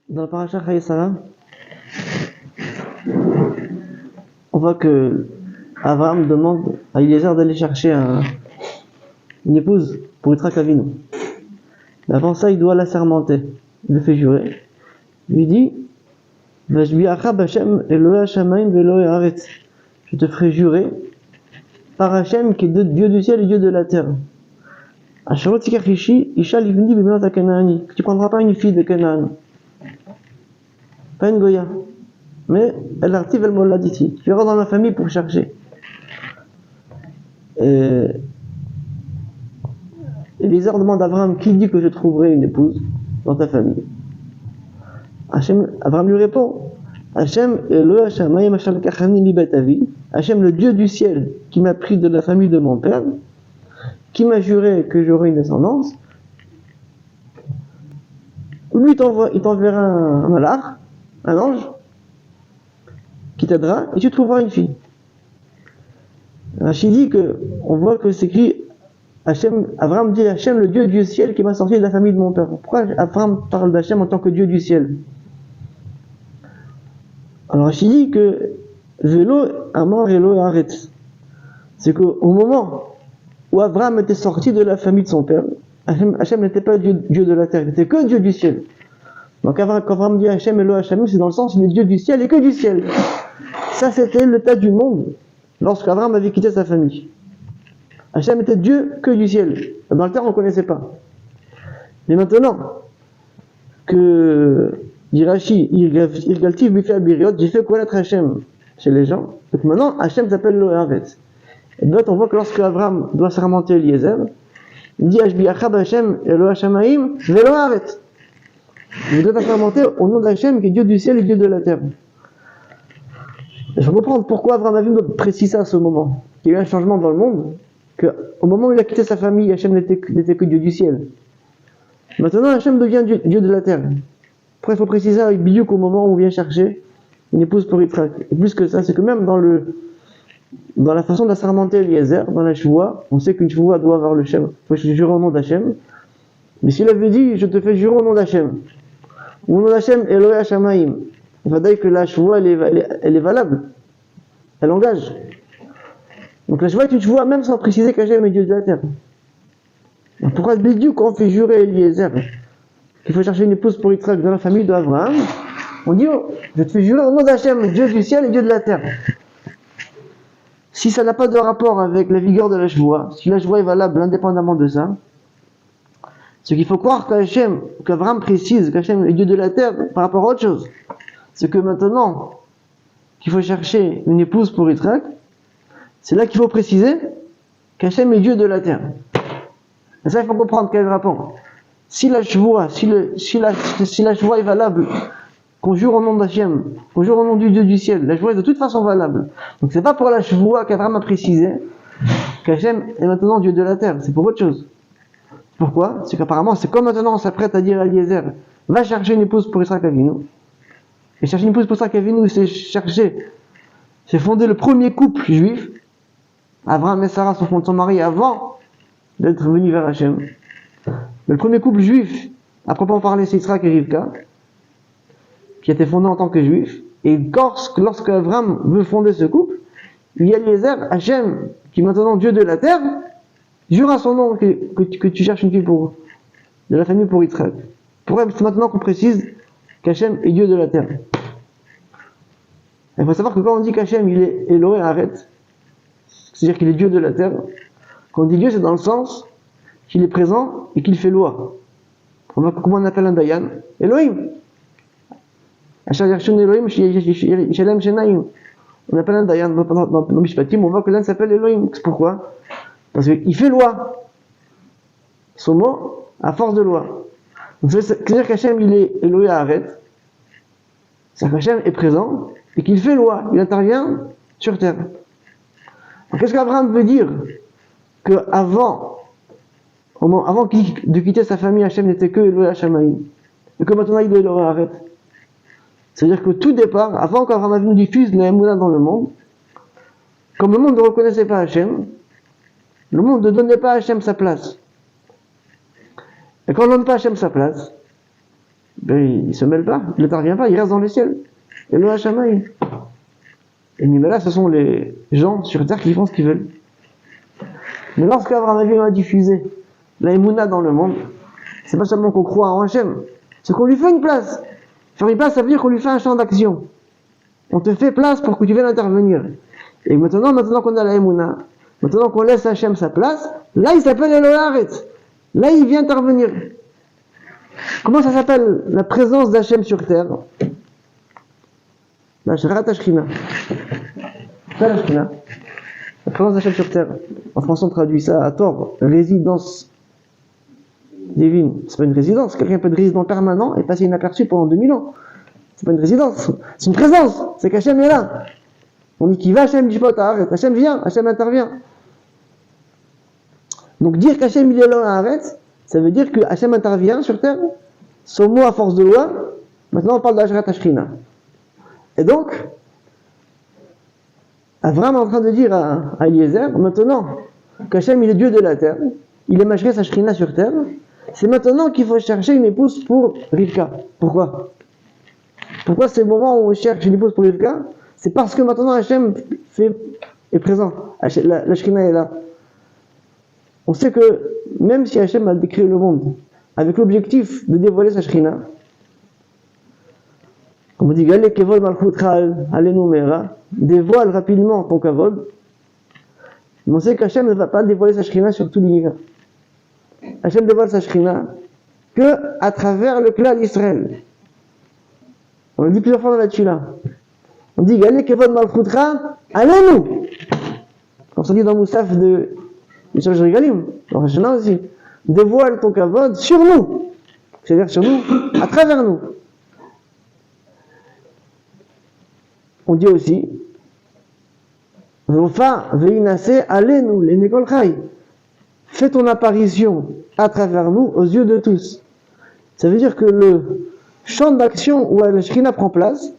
Dans la paracha Chayei Sarah, on voit que Abraham demande à Eliezer d'aller chercher une épouse pour Yitzhak Avinu. Mais avant ça, il doit l'assermenter. Il le fait jurer. Il lui dit Vashbiacha b'Hashem Elohei Hashamayim ve'Elohei Haaretz. Je te ferai jurer par Hachem qui est Dieu du ciel et Dieu de la terre. Asherot Tikachishi Isha Livni B'Benot HaKanaani. Tu ne prendras pas une fille de Canaan. Pas une Goya. Mais elle artive elle molla d'ici. Tu iras dans ma famille pour chercher. Et Eliezer demande à Abraham qui dit que je trouverai une épouse dans ta famille. Abraham lui répond Hachem Elohei Hashamayim asher lekachani mibet avi. Hachem, le Dieu du ciel qui m'a pris de la famille de mon père, qui m'a juré que j'aurai une descendance. Lui il t'enverra un malach, un ange, qui t'aidera et tu trouveras une fille. Rachid dit que on voit que c'est écrit Abraham dit Hachem, le Dieu du ciel qui m'a sorti de la famille de mon père. Pourquoi Abraham parle d'Hachem en tant que Dieu du ciel? Alors Rachid dit que Velo Amar Elohei Haaretz, c'est qu'au moment où Abraham était sorti de la famille de son père, Hachem n'était pas Dieu de la terre, il n'était que Dieu du ciel. Donc quand Abraham dit Hachem Elohei Hashamayim, c'est dans le sens il est Dieu du ciel et que du ciel. Ça c'était l'état du monde lorsqu'Abraham avait quitté sa famille. Hachem était Dieu que du ciel. Dans le terre on ne connaissait pas. Mais maintenant que Rashi, Irgaltiv Bifi Abiriot, j'ai fait connaître Hachem chez les gens. Donc maintenant Hachem s'appelle Elohei Haaretz. Et d'autres on voit que lorsque Abraham doit sermenter Eliezer, il dit Ashbiacha b'Hashem Elohei Hashamayim ve'Elohei Haaretz. Je dois sermenter au nom d'Hachem qui est Dieu du ciel et Dieu de la terre. Je comprends pourquoi Abraham Avinu précise ça à ce moment. Il y a eu un changement dans le monde, qu'au moment où il a quitté sa famille, Hachem n'était que Dieu du ciel. Maintenant Hachem devient Dieu de la terre. Après il faut préciser avec Biyuk au moment où on vient chercher une épouse pour Yitzhak. Et plus que ça, c'est que même dans la façon d'assermenter Eliezer, dans la Shvoua, on sait qu'une Shvoua doit avoir le Shem. Il faut jurer au nom d'Hachem. Mais s'il avait dit, je te fais jurer au nom d'Hachem, au nom d'Hachem, Elohei Hashamayim, il va dire que la Shvoua, elle est valable. Elle engage. Donc la Shvoua est une Shvoua même sans préciser qu'Hachem est Dieu de la terre. Donc pourquoi Bidou, quand on fait jurer Eliezer qu'il faut chercher une épouse pour Yitzhak dans la famille d'Abraham, on dit, oh, je te fais jurer au nom d'Hachem, Dieu du ciel et Dieu de la terre. Si ça n'a pas de rapport avec la vigueur de la Shvoua, si la Shvoua est valable indépendamment de ça, c'est qu'il faut croire qu'Abraham précise qu'Hachem est Dieu de la terre par rapport à autre chose. C'est que maintenant qu'il faut chercher une épouse pour Yitzhak, c'est là qu'il faut préciser qu'Hachem est Dieu de la terre. Et ça, il faut comprendre quel rapport. Si la Shvoua, si la Shvoua est valable, qu'on jure au nom d'Hachem, qu'on jure au nom du Dieu du ciel, la Shvoua est de toute façon valable. Donc c'est pas pour la Shvoua qu'Abraham a précisé qu'Hachem est maintenant Dieu de la terre, c'est pour autre chose. Pourquoi? C'est qu'apparemment, c'est comme maintenant on s'apprête à dire à Eliezer, va chercher une épouse pour Yitzhak Avinu. Et chercher une épouse pour Yitzhak Avinu, c'est fonder le premier couple juif. Abraham et Sarah sont mariés avant d'être venus vers Hachem. Mais le premier couple juif, à proprement parler, c'est Yitzhak et Rivka, qui a été fondé en tant que juif. Et lorsque Abraham veut fonder ce couple, il y a Eliezer, Hachem, qui est maintenant Dieu de la terre, jure à son nom que tu cherches une fille de la famille pour Yitzhak. C'est maintenant qu'on précise qu'Hachem est Dieu de la terre. Il faut savoir que quand on dit qu'Hachem il est Elohei Haaretz, c'est-à-dire qu'il est Dieu de la terre, quand on dit Dieu c'est dans le sens qu'il est présent et qu'il fait loi. Comment on appelle un Dayan? Elohim. On appelle un Dayan dans Mishpatim, on voit que l'un s'appelle Elohim. Pourquoi? Parce qu'il fait loi. Son mot, à force de loi. Donc c'est-à-dire qu'Hachem il est Elohei Haaretz. C'est-à-dire qu'Hachem est présent et qu'il fait loi. Il intervient sur terre. Donc qu'est-ce qu'Abraham veut dire? Qu'avant de quitter sa famille, Hachem n'était que Elohei Hashamayim. Et que maintenant il est Elohei Haaretz. C'est-à-dire que tout départ, avant qu'Abraham Avinu diffuse la Emouna dans le monde, comme le monde ne reconnaissait pas Hachem, le monde ne donnait pas à Hachem sa place. Et quand on ne donne pas à Hachem sa place, ben, il se mêle pas, il n'intervient pas, il reste dans les ciels. Et le Hachamaï. Et là, ce sont les gens sur terre qui font ce qu'ils veulent. Mais lorsqu'Abraham Avinu a diffusé la Emouna dans le monde, c'est pas seulement qu'on croit en Hachem, c'est qu'on lui fait une place. Faire une place, ça veut dire qu'on lui fait un champ d'action. On te fait place pour que tu viennes intervenir. Et maintenant qu'on a la Emouna, maintenant qu'on laisse Hachem sa place, là il s'appelle Elohim. Là il vient intervenir. Comment ça s'appelle la présence d'Hachem sur terre? La Shrat Hashchina. La présence d'Hachem sur terre. En français on traduit ça à tort. Résidence divine. C'est pas une résidence. Quelqu'un peut être résident permanent et passer inaperçu pendant 2000 ans. C'est pas une résidence. C'est une présence. C'est qu'Hachem est là. On dit qu'il va, Hachem dit pas, arrête. Hachem vient, Hachem intervient. Donc dire qu'Hachem il est là, arrête, ça veut dire que Hachem intervient sur terre. Son mot à force de loi. Maintenant on parle d'Ashrat Hashchina. Et donc, Abraham est en train de dire à Eliezer, maintenant qu'Hachem il est Dieu de la terre, il est Mashret Hashchina sur terre, c'est maintenant qu'il faut chercher une épouse pour Rivka. Pourquoi c'est le moment où on cherche une épouse pour Rivka? C'est parce que maintenant Hachem est présent, la Shekhinah est là. On sait que même si Hachem a décréé le monde avec l'objectif de dévoiler sa Shekhinah, comme on dit, Galé Kevod Malchutra Alenu Meira, dévoile rapidement ton Kavod. Mais on sait qu'Hachem ne va pas dévoiler sa Shekhinah sur tout l'univers. Hachem dévoile sa Shekhinah que à travers le clan d'Israël. On le dit plusieurs fois dans la Tchila. On dit Galé Kevod Malchutra Alenu. Comme on dit dans Moussaf de Yisraël Jerigalim, dans Hachem aussi. Dévoile ton Kavod sur nous. C'est-à-dire sur nous, à travers nous. On dit aussi, fais ton apparition à travers nous aux yeux de tous. Ça veut dire que le champ d'action où la Shekhinah prend place,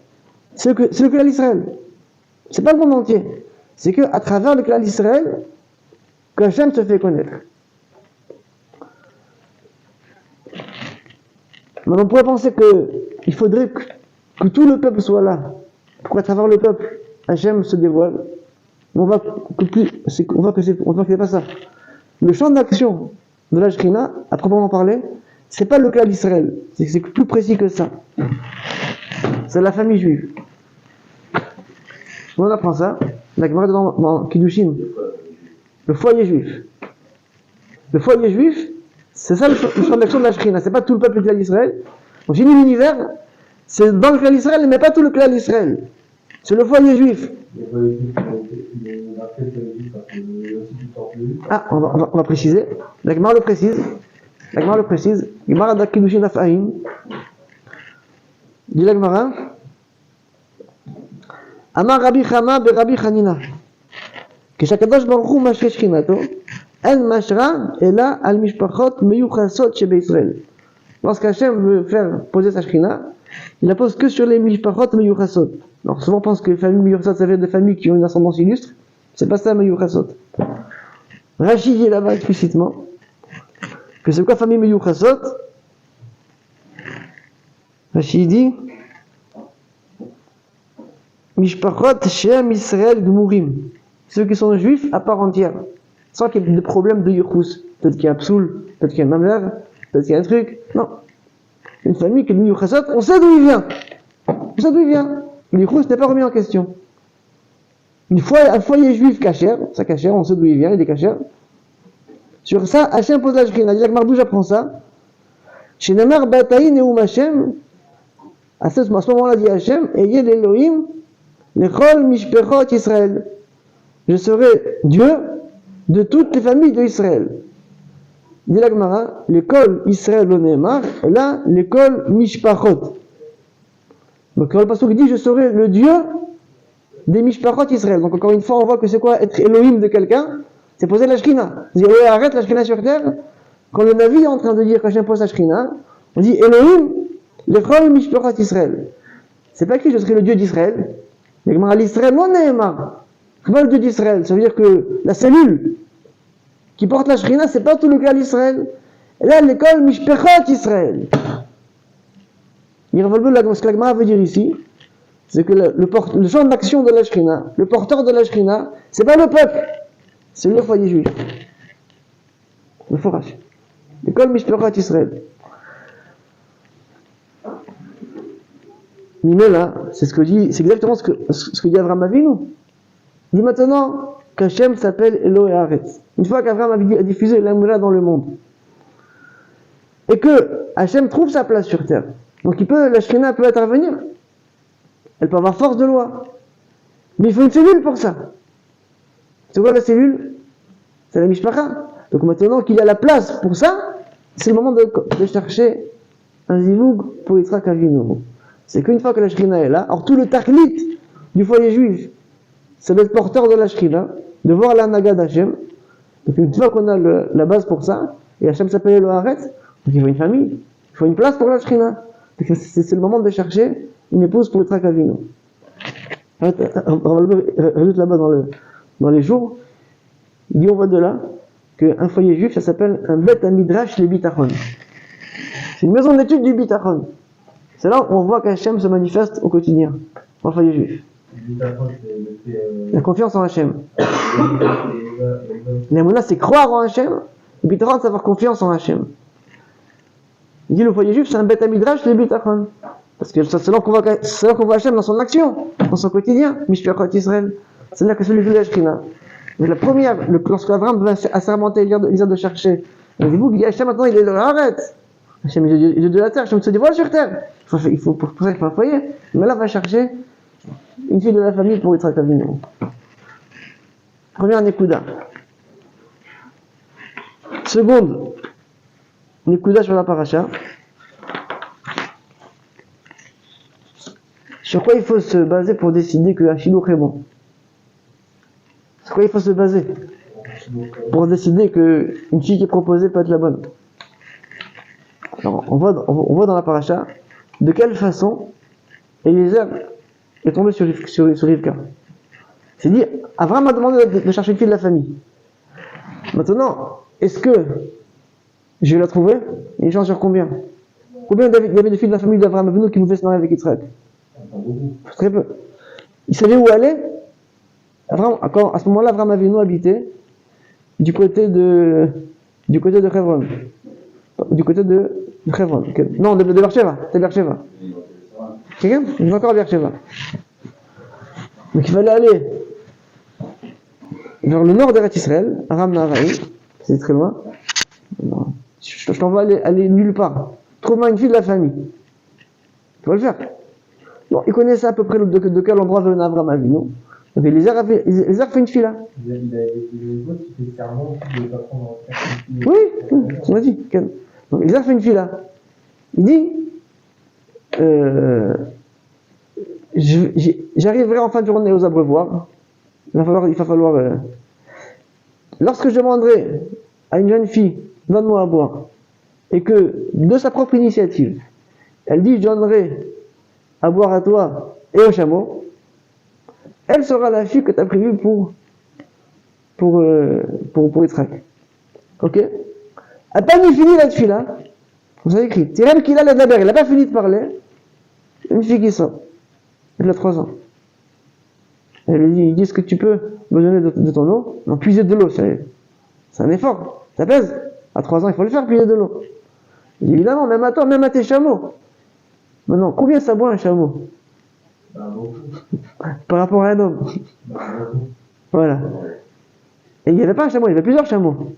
c'est le clan d'Israël. C'est pas le monde entier. C'est qu'à travers le clan d'Israël, que Hachem se fait connaître. Mais on pourrait penser qu'il faudrait que tout le peuple soit là. Pourquoi à travers le peuple, Hachem se dévoile? On voit que c'est pas ça. Le champ d'action de la Shekhinah, à proprement parler, c'est pas le clan d'Israël. C'est plus précis que ça. C'est la famille juive. On apprend ça. La Gemara dans Kiddushin. Le foyer juif. Le foyer juif, c'est ça le champ d'action de la Shekhinah. C'est pas tout le peuple du clan d'Israël. On finit l'univers. C'est dans le clan d'Israël, mais pas tout le clan d'Israël. C'est le foyer juif. Ah, on va préciser. La Gemara le précise. Gemara d'Akidushin Afahim. Dit la Gemara. Amar Rabbi Chama be Rabbi Chanina. כשהקדוש ברוך הוא משרה שכינתו, אין משרה אלא על משפחות מיוחסות שבישראל. Lorsqu'Hachem veut faire poser sa Shekhinah, il la pose que sur les mishpachot meyuchasot. Alors souvent on pense que les familles meyuchasot, ça vient des familles qui ont une ascendance illustre. C'est pas ça meyuchasot. Rachid dit là-bas explicitement que c'est quoi famille meyuchasot? Rachid dit mishpachot shem Israël gmurim. Ceux qui sont juifs à part entière, sans qu'il y ait de problème de yuchus. Peut-être qu'il y a un psoul, peut-être qu'il y a un mamzer, peut-être qu'il y a un truc. Non. Une famille qui est le yuchasot, on sait d'où il vient. On sait d'où il vient. Le yuchus n'est pas remis en question. Un foyer juif kasher, ça kasher, on sait d'où il vient, il est kasher. Sur ça, Hachem pose la Shekhinah. Il dit que d'où j'apprends ça. Chez Nemar Bataï Neum Hachem, à ce moment-là, dit Hachem, Ayez l'Elohim, l'Echol Mishpechot Israël. Je serai Dieu de toutes les familles d'Israël. Dit la Gemara, l'école Israël au Neymar, et là, l'école Mishpachot. Donc, le pasteur dit, je serai le Dieu des Mishpachot Israël. Donc, encore une fois, on voit que c'est quoi être Elohim de quelqu'un? C'est poser la Shekhinah. C'est-à-dire, arrête la Shekhinah sur terre. Quand le Navi est en train de dire qu'Hachem pose la Shekhinah, on dit Elohim, l'école Mishpachot Israël. C'est pas écrit, je serai le Dieu d'Israël. La Gemara, l'Israël au Neymar. C'est pas le Dieu d'Israël. Ça veut dire que la cellule qui porte la Shekhinah, c'est pas tout le clan d'Israël. Et là, l'école Mishpechot Israël. Ce que la Gemara veut dire ici, c'est que le champ d'action de la Shrina, le porteur de la Shrina, c'est pas le peuple, c'est le foyer juif. Le forage. L'école Mishpechat Israël. Mais là, c'est exactement ce que dit Avraham Avinu. Il dit maintenant qu'Hachem s'appelle Elohé Haaretz. Une fois qu'Avraham a diffusé l'amour dans le monde, et que Hachem trouve sa place sur terre, donc la Shrina peut intervenir. Elle peut avoir force de loi. Mais il faut une cellule pour ça. C'est quoi la cellule? C'est la Mishpacha. Donc maintenant qu'il y a la place pour ça, c'est le moment de chercher un zivoug pour Yitzhak Avinu. C'est qu'une fois que la Shrina est là, alors tout le tachlit du foyer juif, c'est d'être porteur de la Shrina, de voir la Naga d'Hachem. Donc une fois qu'on a la base pour ça, et Hachem s'appelle le Haaretz, donc il faut une famille, il faut une place pour la Shrina. Donc c'est le moment de chercher une épouse pour Yitzhak Avinu. Rajoute là-bas dans les jours, il dit on voit de là qu'un foyer juif, ça s'appelle un Bet Midrash le Bitachon. C'est une maison d'études du Bitachon. C'est là où on voit qu'Hachem se manifeste au quotidien, dans le foyer juif. La confiance en Hachem. L'Emunah, c'est croire en Hachem. Le Bitachon, c'est avoir confiance en Hachem. Il dit le foyer juif, c'est un Bet Midrash le Bitachon. Parce que c'est là qu'on voit Hachem dans son action, dans son quotidien. Mishpechat Israël. C'est là que celui de la Shrina. Mais la première, lorsque Abraham va assermenter Elisa de chercher, il dit Hachem maintenant il est le Haaretz. Hachem il est de la terre, Hachem se dévoile sur terre. Il faut pour ça qu'il faut un foyer. Mais là va chercher une fille de la famille pour Yitzhak Avinu. Première Nekuda. Seconde Nekuda sur la paracha. Sur quoi il faut se baser pour décider que Hachidouch est bon? Sur quoi il faut se baser pour décider qu'une fille qui est proposée peut être la bonne? Alors, on voit dans la paracha de quelle façon Eliezer est tombé sur Rivka. C'est dit, Abraham a demandé de chercher une fille de la famille. Maintenant, est-ce que je vais la trouver? Il change sur combien? Combien il y avait de filles de la famille d'Abraham Avinu qui pouvaient se marier avec Yitzhak? Très peu. Il savait où aller. À ce moment-là, Avraham Avinu habitait du côté de Hebron. Du côté de Hebron. Non, de Beersheva. C'est Beersheva. Quelqu'un? Il est encore à Beersheva. Donc il fallait aller vers le nord d'Eretz Israël, Aram Naharaim. C'est très loin. Je t'envoie aller nulle part. Trouve-moi une fille de la famille. Tu vas le faire. Bon, il connaissait à peu près de quel endroit venait Avraham Avinu. Donc Eliezer a fait une fille là. Oui, on m'a dit. Donc Eliezer a fait une fille là. Il dit j'arriverai en fin de journée aux abreuvoirs. Il va falloir lorsque je demanderai à une jeune fille, donne-moi à boire, et que de sa propre initiative, elle dit je donnerai à boire à toi et au chameau, elle sera la fille que tu as prévue pour Yitzhak. Ok? Elle n'a pas ni fini la fille là. Vous avez écrit. Tirem qu'il a la daber, elle n'a pas fini de parler. Une fille qui sort. Elle a 3 ans. Elle lui dit, est-ce que tu peux me donner de ton eau? Non, puiser de l'eau, c'est un effort. Ça pèse. À 3 ans, il faut le faire, puiser de l'eau. Il dit, évidemment, même à toi, même à tes chameaux. Maintenant, combien ça boit un chameau? Par rapport à un homme. Voilà. Et il n'y avait pas un chameau, il y avait plusieurs chameaux.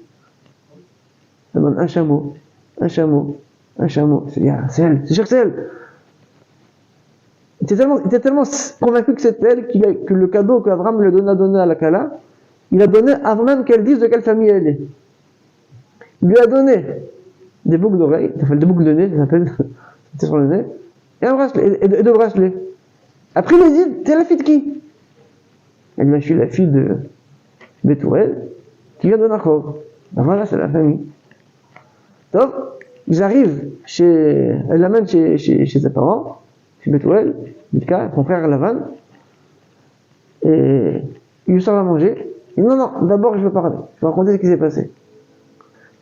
Un chameau. C'est elle, c'est sûr que c'est elle. Il était tellement convaincu que c'est elle que le cadeau qu'Abraham lui a donné à la Kala, il a donné avant même qu'elle dise de quelle famille elle est. Il lui a donné des boucles d'oreilles, enfin des boucles de nez, ça s'appelle, c'était sur le nez, et un bracelet, et 2 bracelets. Après il lui dit, t'es la fille de qui? Elle dit, je suis la fille de Bethuel, qui vient de Nachor. Ben voilà, c'est la famille. Donc, ils arrivent elle l'amène chez ses parents, chez Bethuel, Milka, son frère Lavan, et il lui sort à manger. Il dit, non, d'abord je veux parler, je vais raconter ce qui s'est passé.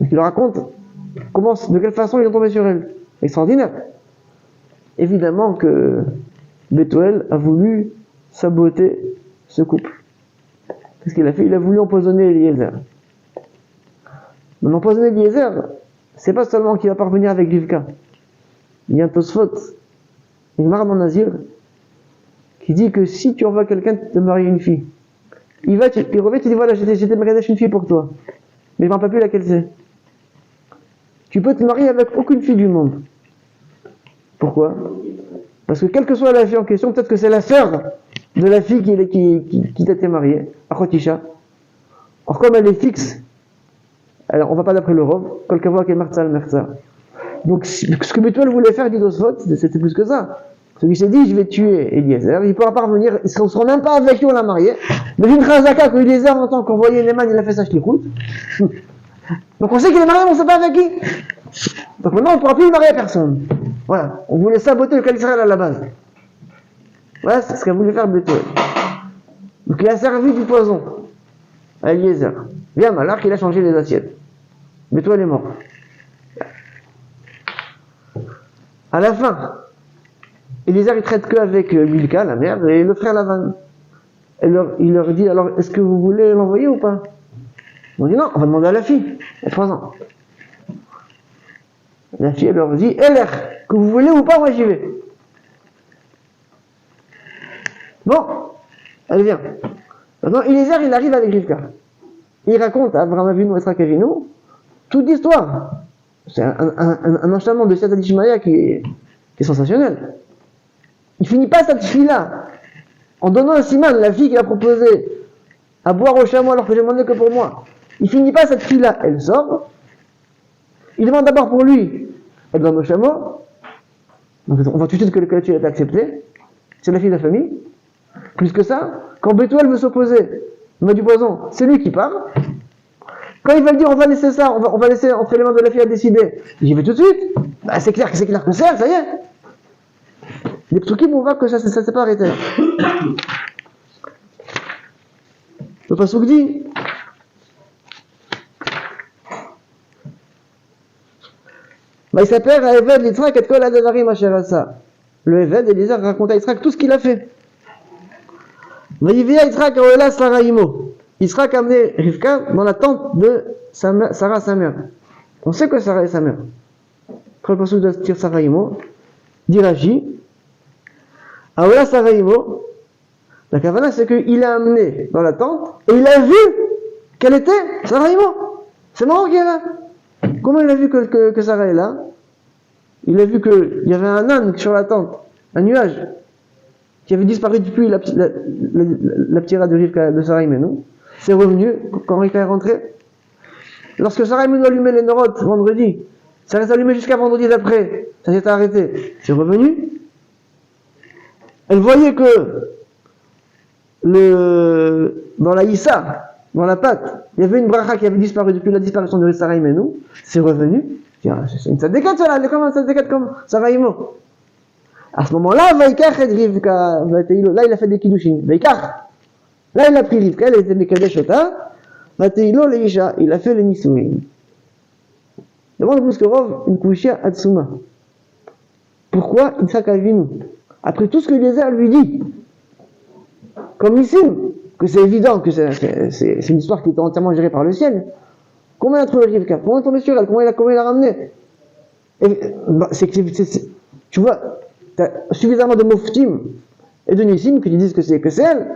Donc il leur raconte de quelle façon ils ont tombé sur elle. Extraordinaire. évidemment que Bethuel a voulu saboter ce couple. Qu'est-ce qu'il a fait? Il a voulu empoisonner Eliezer. Mais empoisonner Eliezer, c'est pas seulement qu'il va parvenir avec Rivka. Il y a un Tosfot, une marque dans Nazir, qui dit que si tu envoies quelqu'un te marier une fille, il revient, tu dis voilà, j'étais marié avec une fille pour toi, mais il ne m'en pas plus laquelle c'est. Tu peux te marier avec aucune fille du monde. Pourquoi? Parce que quelle que soit la fille en question, peut-être que c'est la sœur de la fille qui t'a été mariée, à Khotisha. Or, comme elle est fixe, alors on ne va pas d'après le Rov, quelqu'un voit qu'elle est Merza. Donc, ce que Bethuel voulait faire, dit Tosfot, c'était plus que ça. Celui qui s'est dit, je vais tuer Eliezer, il ne pourra pas revenir, il ne sera même pas avec lui, on l'a marié. Mais une Chazaka, que Eliezer, en tant qu'envoyé Neyman, il a fait sa shlichut. Donc on sait qu'il est marié, mais on ne sait pas avec qui. Donc maintenant, on ne pourra plus le marier à personne. Voilà, on voulait saboter le Kal Israël à la base. Voilà, c'est ce qu'a voulu faire Bethuel. Donc il a servi du poison à Eliezer. Bien malheur qu'il a changé les assiettes. Bethuel est mort. À la fin, Eliezer il traite qu'avec Milka, la mère, et le frère Lavan. Il leur dit, alors, est-ce que vous voulez l'envoyer ou pas? Ils ont dit non, on va demander à la fille, elle a 3 ans. La fille, elle leur dit, LR, que vous voulez ou pas, moi j'y vais. Bon, elle vient. Maintenant, Eliezer, il arrive avec Rivka. Il raconte à Abraham Avinu et Yitzhak Avinu toute l'histoire. C'est un enchaînement de Siyata d'Ishmaïa qui est sensationnel. Il finit pas cette fille-là en donnant un siman, la fille qu'il a proposé à boire au chameau alors que j'ai demandé que pour moi. Il finit pas cette fille-là, elle sort. Il demande d'abord pour lui, elle donne au chameau. Donc on voit tout de suite que le calcul est accepté. C'est la fille de la famille. Plus que ça, quand Bethuel veut s'opposer, il met du poison, c'est lui qui part. Quand il va le dire, on va laisser ça, on va laisser entre les mains de la fille à décider, j'y vais tout de suite. Bah, c'est clair que c'est, ça y est. Les psukim, on voit que ça s'est pas arrêté. Le pasuk dit, bah, il s'appelle à Eved l'Yitzhak et Kol Adavarim Asher Asa. Le Eved, Eliezer raconte à Yitzhak tout ce qu'il a fait. Vayivia Yitzhak Oela Saraimo. Yitzhak a amené Rivka dans la tente de Sarah, sa mère. On sait que Sarah est sa mère. Quand le pasuk de dire Saraimo, dit Rashi, Aola Saraimo, la kavana c'est qu'il a amené dans la tente et il a vu qu'elle était Saraimo. C'est marrant qu'il est là. Comment il a vu que Sarah est là? Il a vu qu'il y avait un âne sur la tente, un nuage, qui avait disparu depuis la ptira de Rivka de Sarah Imenu. C'est revenu quand Rivka est rentré. Lorsque Sarah Imenu allumait les norotes vendredi, ça reste allumé jusqu'à vendredi d'après, ça s'est arrêté. C'est revenu. Elle voyait que dans la Issa, dans la pâte, il y avait une bracha qui avait disparu depuis la disparition de Sarah Imenu. C'est revenu. C'est une tzadékat, ça, elle est comme un tzadékat comme Sarah Imenu. À ce moment-là, Vaikach et Rivka, là il a fait des kiddushin. Vaikach. Là il a pris Rivka, elle était Mekadesh Ota. Vateilo Leisha, il a fait le Nisuin. Demande Buskerov une kushia Atsuma. Pourquoi Yitzhak Avinu, après tout ce que Eliezer lui dit, comme ici, que c'est évident que c'est une histoire qui est entièrement gérée par le ciel, comment il a trouvé Rivka? Comment il est tombé sur elle? Comment il l'a ramené? Tu vois, tu as suffisamment de moftim et de nissim que tu dises que c'est elle.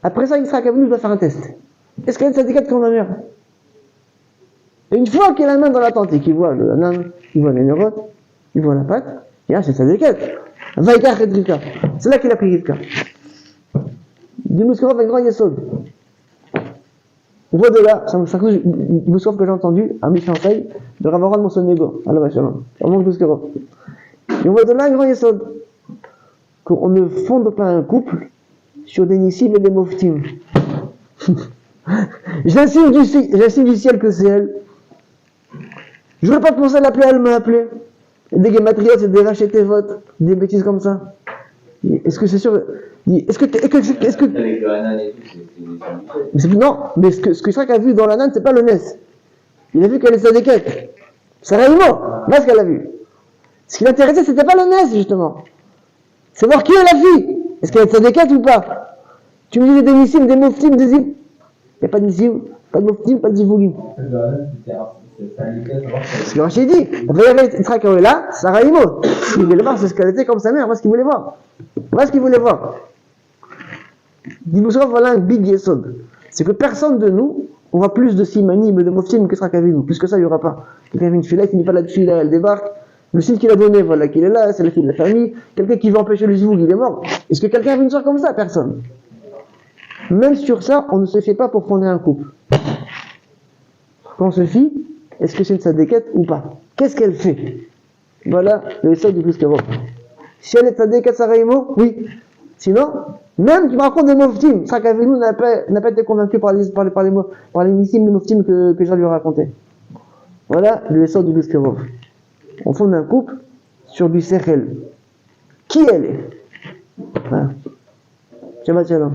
Après ça, Yitzhak Avinu doit faire un test. Est-ce qu'elle a une tzadékat comme la mère? Et une fois qu'il a la main dans la tente et qu'il voit le âne, il voit les neurotes, il voit la pâte, et là c'est tzadékat. Vaikach et Rivka. C'est là qu'il a pris Rivka. Du Muskorov avec grand Yesod. On voit de là, c'est un Muskorov que j'ai entendu à Mishansaï de Ravaron Monsonego, à la Vachalon. Au monde Muskorov. Et on voit de là un grand Yesod. Qu'on ne fonde pas un couple sur des nissim et des moftim. J'insigne du ciel que c'est elle. Je n'aurais pas pensé à l'appeler, elle m'a appelé. Des gématriotes, c'est des rachetés votes, des bêtises comme ça. Est-ce que c'est sûr? Est-ce que avec le Hanan et tout, non, mais ce que Yitzhak a vu dans l'Hanan, c'est pas le Nes. Il a vu qu'elle est tzadékat. C'est réellement, là ce qu'elle a vu. Ce qui l'intéressait, c'était pas le nez, justement. C'est voir qui est la fille. Est-ce qu'elle est tzadékette ou pas? Tu me disais des nissim, des moftim, des zim. Il n'y a pas de nissim, pas de moftim, pas de zivugim. Ce que Rachid dit, Yitzhak est là, Sarah Imo. Ce qu'il voulait voir, c'est ce qu'elle était comme sa mère. Voilà ce qu'il voulait voir. Voilà ce qu'il voulait voir. Dis-nous ça, voilà un big yesod. C'est que personne de nous, on voit plus de simanim et de moftim que Srak Avinu. Plus que ça, il n'y aura pas. Quelqu'un vient une fille là, qui n'est pas là-dessus, là, elle débarque. Le signe qu'il a donné, voilà, qu'il est là, c'est la fille de la famille. Quelqu'un qui veut empêcher le zivug, il est mort. Est-ce que quelqu'un a vu une soeur comme ça? Personne. Même sur ça, on ne se fait pas pour fonder un couple. Quand on se fie, est-ce que c'est une tzadékette ou pas? Qu'est-ce qu'elle fait? Voilà le sort du Briskavot. Si elle est tzadékette Saraimo, oui. Sinon, même tu me racontes des moftim, Srak Avinu n'a pas été convaincu par les nissim, les moftim que je lui ai raconté. Voilà le sort du Briskavot. On fonde un couple sur du sechel. Qui elle est? Voilà. Shabbat shalom.